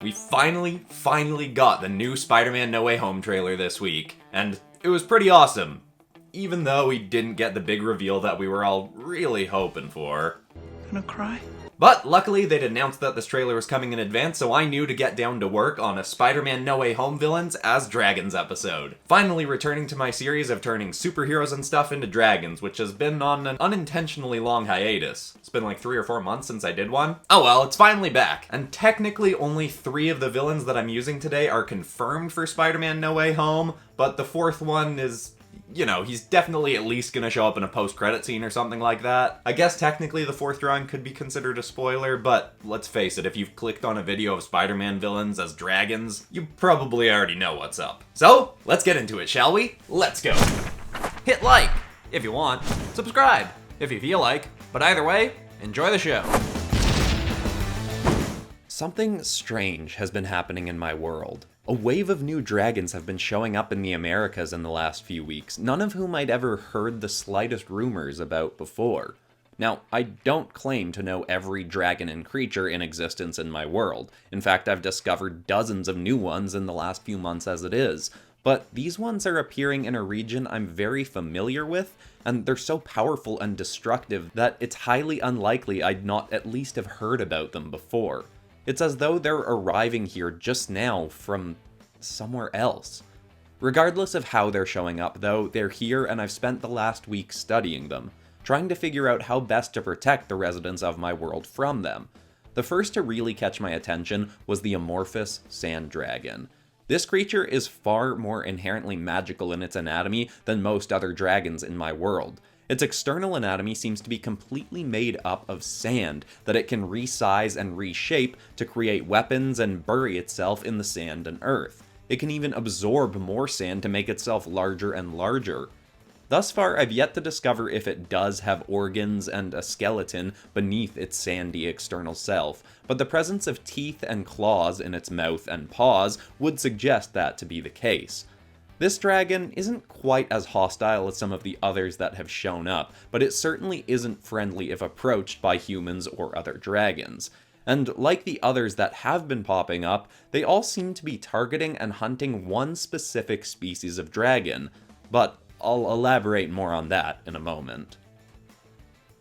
We finally got the new Spider-Man No Way Home trailer this week, and it was pretty awesome. Even though we didn't get the big reveal that we were all really hoping for. Gonna cry? But luckily they'd announced that this trailer was coming in advance, so I knew to get down to work on a Spider-Man No Way Home Villains as Dragons episode. Finally returning to my series of turning superheroes and stuff into dragons, which has been on an unintentionally long hiatus. It's been like 3 or 4 months since I did one. Oh well, it's finally back. And technically only 3 of the villains that I'm using today are confirmed for Spider-Man No Way Home, but the 4th one is... you know, he's definitely at least gonna show up in a post-credit scene or something like that. I guess technically the 4th drawing could be considered a spoiler, but let's face it, if you've clicked on a video of Spider-Man villains as dragons, you probably already know what's up. So, let's get into it, shall we? Let's go! Hit like, if you want. Subscribe, if you feel like. But either way, enjoy the show. Something strange has been happening in my world. A wave of new dragons have been showing up in the Americas in the last few weeks, none of whom I'd ever heard the slightest rumors about before. Now, I don't claim to know every dragon and creature in existence in my world. In fact, I've discovered dozens of new ones in the last few months as it is. But these ones are appearing in a region I'm very familiar with, and they're so powerful and destructive that it's highly unlikely I'd not at least have heard about them before. It's as though they're arriving here just now from somewhere else. Regardless of how they're showing up, though, they're here and I've spent the last week studying them, trying to figure out how best to protect the residents of my world from them. The first to really catch my attention was the amorphous sand dragon. This creature is far more inherently magical in its anatomy than most other dragons in my world. Its external anatomy seems to be completely made up of sand that it can resize and reshape to create weapons and bury itself in the sand and earth. It can even absorb more sand to make itself larger and larger. Thus far, I've yet to discover if it does have organs and a skeleton beneath its sandy external self, but the presence of teeth and claws in its mouth and paws would suggest that to be the case. This dragon isn't quite as hostile as some of the others that have shown up, but it certainly isn't friendly if approached by humans or other dragons. And like the others that have been popping up, they all seem to be targeting and hunting one specific species of dragon, but I'll elaborate more on that in a moment.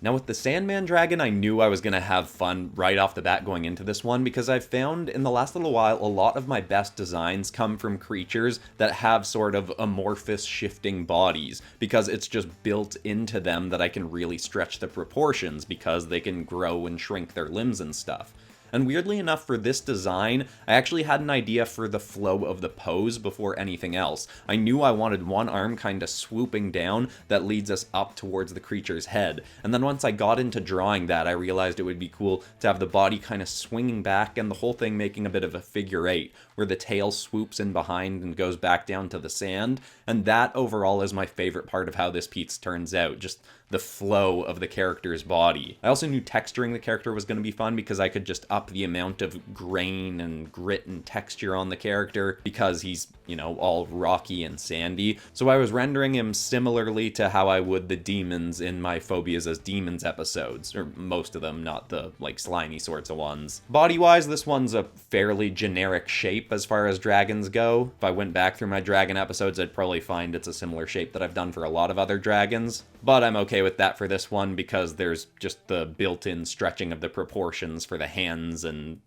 Now with the Sandman dragon, I knew I was going to have fun right off the bat going into this one because I've found in the last little while a lot of my best designs come from creatures that have sort of amorphous shifting bodies because it's just built into them that I can really stretch the proportions because they can grow and shrink their limbs and stuff. And weirdly enough, for this design, I actually had an idea for the flow of the pose before anything else. I knew I wanted one arm kind of swooping down that leads us up towards the creature's head. And then once I got into drawing that, I realized it would be cool to have the body kind of swinging back and the whole thing making a bit of a figure 8, where the tail swoops in behind and goes back down to the sand. And that overall is my favorite part of how this piece turns out, just the flow of the character's body. I also knew texturing the character was going to be fun because I could just up the amount of grain and grit and texture on the character because he's, you know, all rocky and sandy. So I was rendering him similarly to how I would the demons in my Phobias as Demons episodes, or most of them, not the, like, slimy sorts of ones. Body-wise, this one's a fairly generic shape as far as dragons go. If I went back through my dragon episodes, I'd probably find it's a similar shape that I've done for a lot of other dragons. But I'm okay with that for this one because there's just the built-in stretching of the proportions for the hands, and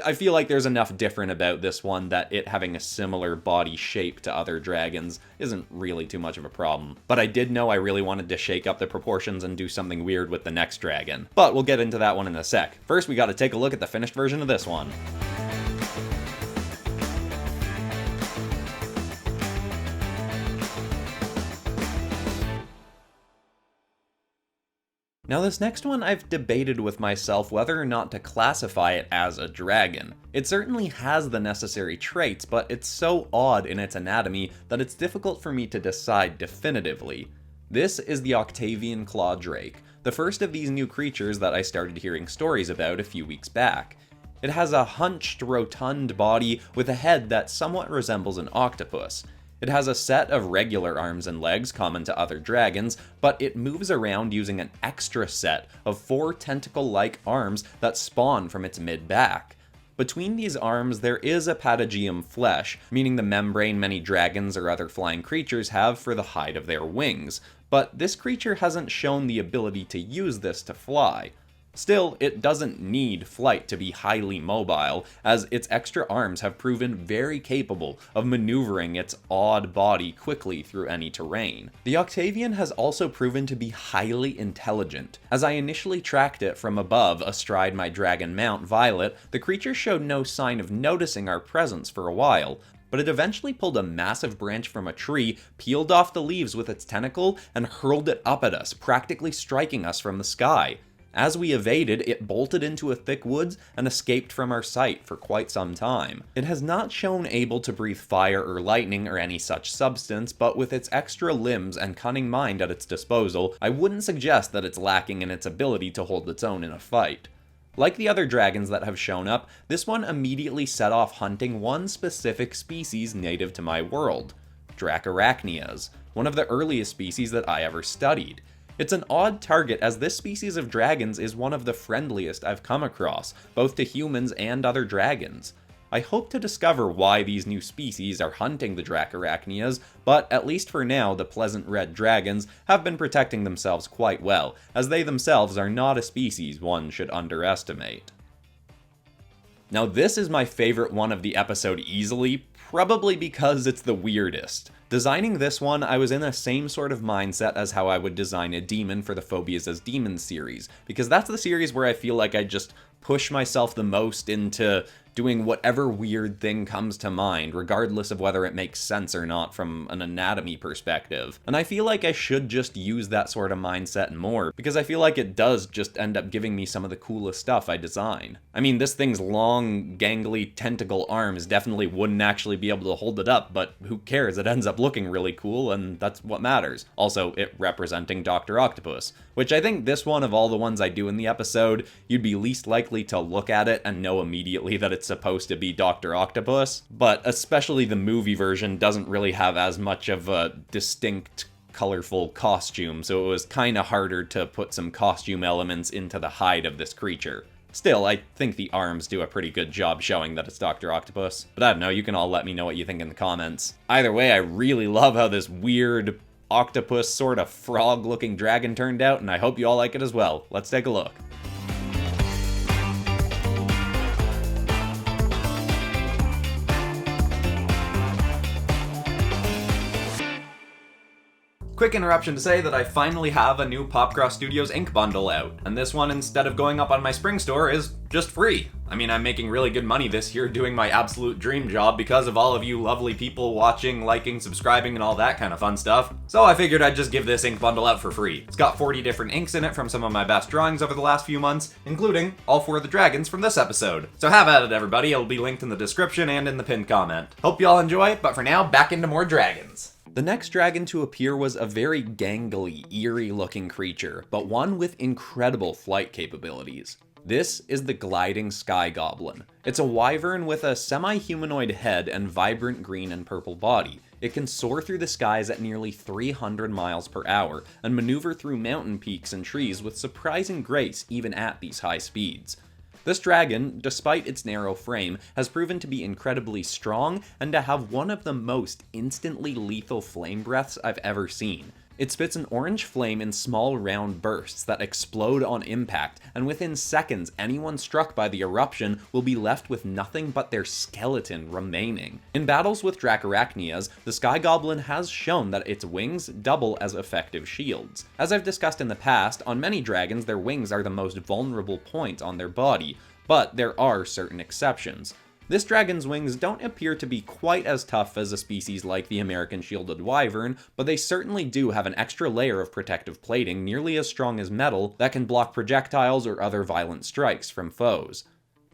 I feel like there's enough different about this one that it having a similar body shape to other dragons isn't really too much of a problem. But I did know I really wanted to shake up the proportions and do something weird with the next dragon. But we'll get into that one in a sec. First, we gotta take a look at the finished version of this one. Now this next one I've debated with myself whether or not to classify it as a dragon. It certainly has the necessary traits, but it's so odd in its anatomy that it's difficult for me to decide definitively. This is the Octavian Claw Drake, the first of these new creatures that I started hearing stories about a few weeks back. It has a hunched, rotund body with a head that somewhat resembles an octopus. It has a set of regular arms and legs common to other dragons, but it moves around using an extra set of 4 tentacle-like arms that spawn from its mid-back. Between these arms, there is a patagium flesh, meaning the membrane many dragons or other flying creatures have for the hide of their wings, but this creature hasn't shown the ability to use this to fly. Still, it doesn't need flight to be highly mobile, as its extra arms have proven very capable of maneuvering its odd body quickly through any terrain. The Octavian has also proven to be highly intelligent. As I initially tracked it from above astride my dragon mount, Violet, the creature showed no sign of noticing our presence for a while, but it eventually pulled a massive branch from a tree, peeled off the leaves with its tentacle, and hurled it up at us, practically striking us from the sky. As we evaded, it bolted into a thick woods and escaped from our sight for quite some time. It has not shown able to breathe fire or lightning or any such substance, but with its extra limbs and cunning mind at its disposal, I wouldn't suggest that it's lacking in its ability to hold its own in a fight. Like the other dragons that have shown up, this one immediately set off hunting one specific species native to my world, Dracarachnias, one of the earliest species that I ever studied. It's an odd target, as this species of dragons is one of the friendliest I've come across, both to humans and other dragons. I hope to discover why these new species are hunting the Dracarachnias, but at least for now, the pleasant red dragons have been protecting themselves quite well, as they themselves are not a species one should underestimate. Now this is my favorite one of the episode easily, probably because it's the weirdest. Designing this one, I was in the same sort of mindset as how I would design a demon for the Phobias as Demons series, because that's the series where I feel like I just push myself the most into doing whatever weird thing comes to mind, regardless of whether it makes sense or not from an anatomy perspective. And I feel like I should just use that sort of mindset more, because I feel like it does just end up giving me some of the coolest stuff I design. I mean, this thing's long, gangly tentacle arms definitely wouldn't actually be able to hold it up, but who cares? It ends up looking really cool, and that's what matters. Also, it representing Dr. Octopus, which I think this one of all the ones I do in the episode, you'd be least likely to look at it and know immediately that it's supposed to be Dr. Octopus, but especially the movie version doesn't really have as much of a distinct, colorful costume, so it was kinda harder to put some costume elements into the hide of this creature. Still, I think the arms do a pretty good job showing that it's Dr. Octopus, but I don't know, you can all let me know what you think in the comments. Either way, I really love how this weird octopus sort of frog-looking dragon turned out, and I hope you all like it as well. Let's take a look. Quick interruption to say that I finally have a new PopCross Studios ink bundle out, and this one, instead of going up on my spring store, is just free. I mean, I'm making really good money this year doing my absolute dream job because of all of you lovely people watching, liking, subscribing, and all that kind of fun stuff. So I figured I'd just give this ink bundle out for free. It's got 40 different inks in it from some of my best drawings over the last few months, including all 4 of the dragons from this episode. So have at it, everybody. It'll be linked in the description and in the pinned comment. Hope you all enjoy, but for now, back into more dragons. The next dragon to appear was a very gangly, eerie-looking creature, but one with incredible flight capabilities. This is the gliding sky goblin. It's a wyvern with a semi-humanoid head and vibrant green and purple body. It can soar through the skies at nearly 300 miles per hour and maneuver through mountain peaks and trees with surprising grace even at these high speeds. This dragon, despite its narrow frame, has proven to be incredibly strong and to have one of the most instantly lethal flame breaths I've ever seen. It spits an orange flame in small round bursts that explode on impact, and within seconds anyone struck by the eruption will be left with nothing but their skeleton remaining. In battles with Dracarachnias, the Sky Goblin has shown that its wings double as effective shields. As I've discussed in the past, on many dragons their wings are the most vulnerable point on their body, but there are certain exceptions. This dragon's wings don't appear to be quite as tough as a species like the American shielded wyvern, but they certainly do have an extra layer of protective plating nearly as strong as metal that can block projectiles or other violent strikes from foes.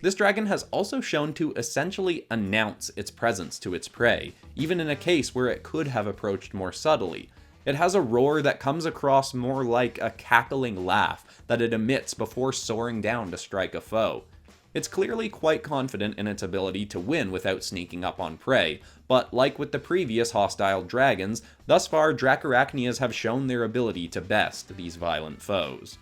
This dragon has also shown to essentially announce its presence to its prey, even in a case where it could have approached more subtly. It has a roar that comes across more like a cackling laugh that it emits before soaring down to strike a foe. It's clearly quite confident in its ability to win without sneaking up on prey, but like with the previous hostile dragons, thus far Dracarachnias have shown their ability to best these violent foes.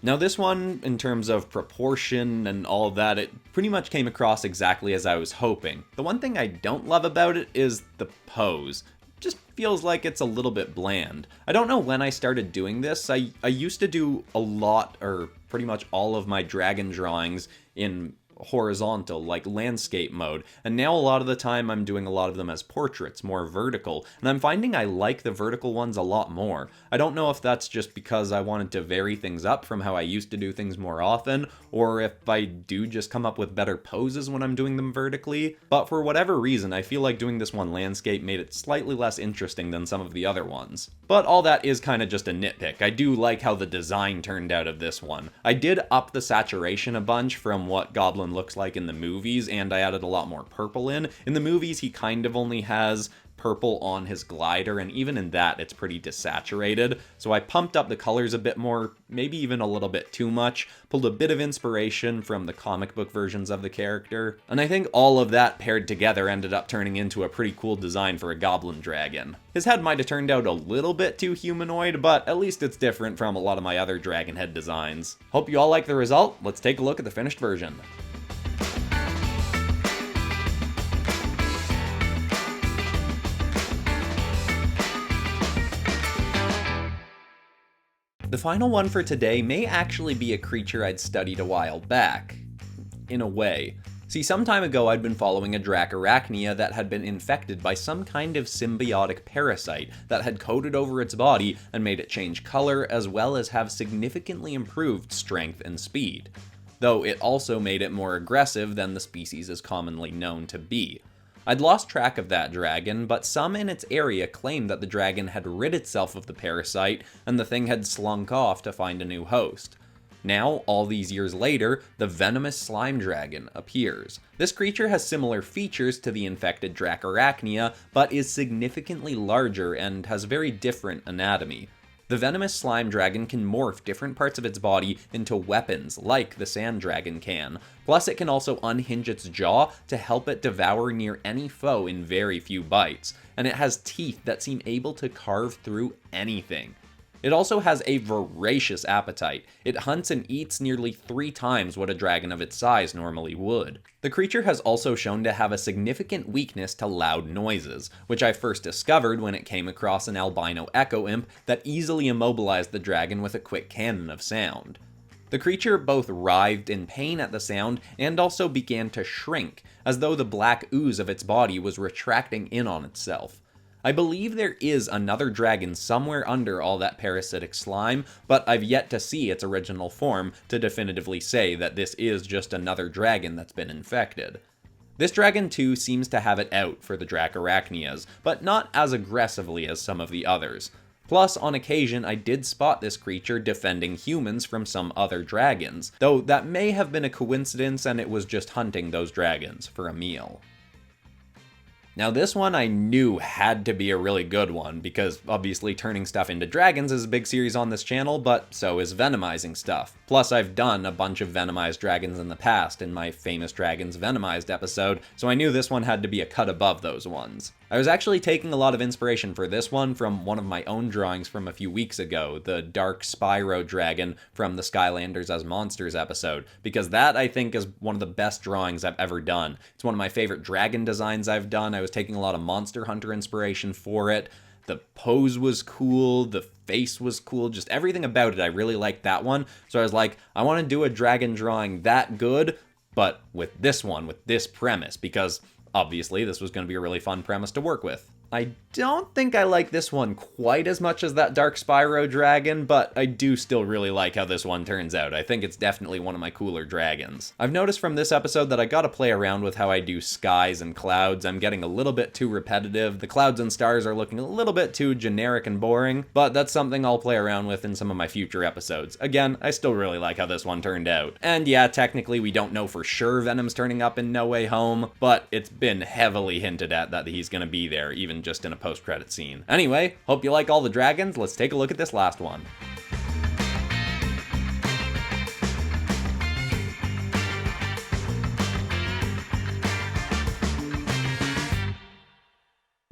Now this one, in terms of proportion and all of that, it pretty much came across exactly as I was hoping. The one thing I don't love about it is the pose. Just feels like it's a little bit bland. I don't know when I started doing this. I used to do a lot, or pretty much all of my dragon drawings in horizontal, like landscape mode, and now a lot of the time I'm doing a lot of them as portraits, more vertical, and I'm finding I like the vertical ones a lot more. I don't know if that's just because I wanted to vary things up from how I used to do things more often, or if I do just come up with better poses when I'm doing them vertically, but for whatever reason I feel like doing this one landscape made it slightly less interesting than some of the other ones. But all that is kind of just a nitpick. I do like how the design turned out of this one. I did up the saturation a bunch from what Goblin looks like in the movies, and I added a lot more purple in. In the movies, he kind of only has purple on his glider, and even in that, it's pretty desaturated. So I pumped up the colors a bit more, maybe even a little bit too much, pulled a bit of inspiration from the comic book versions of the character, and I think all of that paired together ended up turning into a pretty cool design for a goblin dragon. His head might have turned out a little bit too humanoid, but at least it's different from a lot of my other dragon head designs. Hope you all like the result. Let's take a look at the finished version. The final one for today may actually be a creature I'd studied a while back. In a way. See, some time ago I'd been following a Dracarachnia that had been infected by some kind of symbiotic parasite that had coated over its body and made it change color, as well as have significantly improved strength and speed. Though it also made it more aggressive than the species is commonly known to be. I'd lost track of that dragon, but some in its area claimed that the dragon had rid itself of the parasite, and the thing had slunk off to find a new host. Now, all these years later, the Venomous slime dragon appears. This creature has similar features to the infected Dracarachnia, but is significantly larger and has very different anatomy. The Venomous slime dragon can morph different parts of its body into weapons, like the sand dragon can. Plus, it can also unhinge its jaw to help it devour near any foe in very few bites, and it has teeth that seem able to carve through anything. It also has a voracious appetite. It hunts and eats nearly 3 times what a dragon of its size normally would. The creature has also shown to have a significant weakness to loud noises, which I first discovered when it came across an albino echo imp that easily immobilized the dragon with a quick cannon of sound. The creature both writhed in pain at the sound and also began to shrink, as though the black ooze of its body was retracting in on itself. I believe there is another dragon somewhere under all that parasitic slime, but I've yet to see its original form to definitively say that this is just another dragon that's been infected. This dragon too seems to have it out for the Dracarachnias, but not as aggressively as some of the others. Plus, on occasion, I did spot this creature defending humans from some other dragons, though that may have been a coincidence and it was just hunting those dragons for a meal. Now this one I knew had to be a really good one, because obviously turning stuff into dragons is a big series on this channel, but so is venomizing stuff. Plus I've done a bunch of venomized dragons in the past in my Famous Dragons Venomized episode, so I knew this one had to be a cut above those ones. I was actually taking a lot of inspiration for this one from one of my own drawings from a few weeks ago, the Dark Spyro dragon from the Skylanders as Monsters episode, because that I think is one of the best drawings I've ever done. It's one of my favorite dragon designs I've done. I was taking a lot of Monster Hunter inspiration for it. The pose was cool, the face was cool, just everything about it. I really liked that one, so I was like, I want to do a dragon drawing that good, but with this one, with this premise, because obviously this was going to be a really fun premise to work with. I don't think I like this one quite as much as that Dark Spyro dragon, but I do still really like how this one turns out. I think it's definitely one of my cooler dragons. I've noticed from this episode that I gotta play around with how I do skies and clouds. I'm getting a little bit too repetitive. The clouds and stars are looking a little bit too generic and boring, but that's something I'll play around with in some of my future episodes. Again, I still really like how this one turned out. And yeah, technically we don't know for sure Venom's turning up in No Way Home, but it's been heavily hinted at that he's gonna be there, even just in a post-credit scene. Anyway, hope you like all the dragons. Let's take a look at this last one.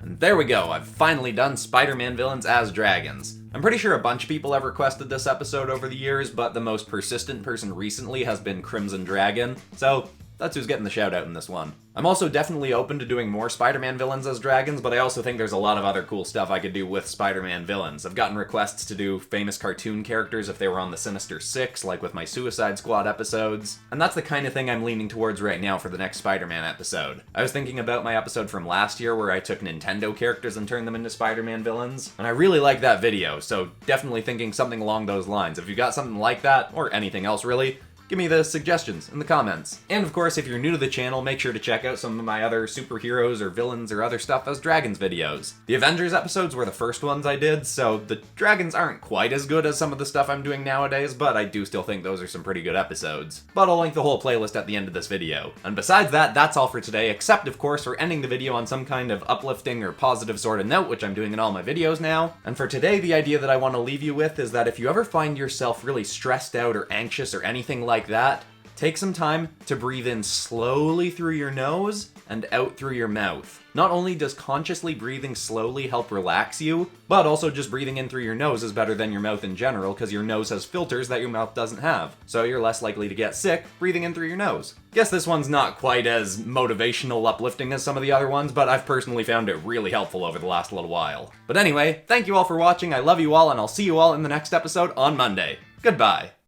And And there we go, I've finally done Spider-Man villains as dragons. I'm pretty sure a bunch of people have requested this episode over the years, but the most persistent person recently has been Crimson Dragon, so that's who's getting the shout out in this one. I'm also definitely open to doing more Spider-Man villains as dragons, but I also think there's a lot of other cool stuff I could do with Spider-Man villains. I've gotten requests to do famous cartoon characters if they were on the Sinister Six, like with my Suicide Squad episodes, and that's the kind of thing I'm leaning towards right now for the next Spider-Man episode. I was thinking about my episode from last year where I took Nintendo characters and turned them into Spider-Man villains, and I really like that video, so definitely thinking something along those lines. If you got something like that, or anything else really, give me the suggestions in the comments. And of course, if you're new to the channel, make sure to check out some of my other superheroes or villains or other stuff as dragons videos. The Avengers episodes were the first ones I did, so the dragons aren't quite as good as some of the stuff I'm doing nowadays, but I do still think those are some pretty good episodes. But I'll link the whole playlist at the end of this video. And besides that, that's all for today, except of course for ending the video on some kind of uplifting or positive sort of note, which I'm doing in all my videos now. And for today, the idea that I want to leave you with is that if you ever find yourself really stressed out or anxious or anything like that, take some time to breathe in slowly through your nose and out through your mouth. Not only does consciously breathing slowly help relax you, but also just breathing in through your nose is better than your mouth in general because your nose has filters that your mouth doesn't have. So you're less likely to get sick breathing in through your nose. Guess this one's not quite as motivational uplifting as some of the other ones, but I've personally found it really helpful over the last little while. But anyway, thank you all for watching, I love you all, and I'll see you all in the next episode on Monday. Goodbye.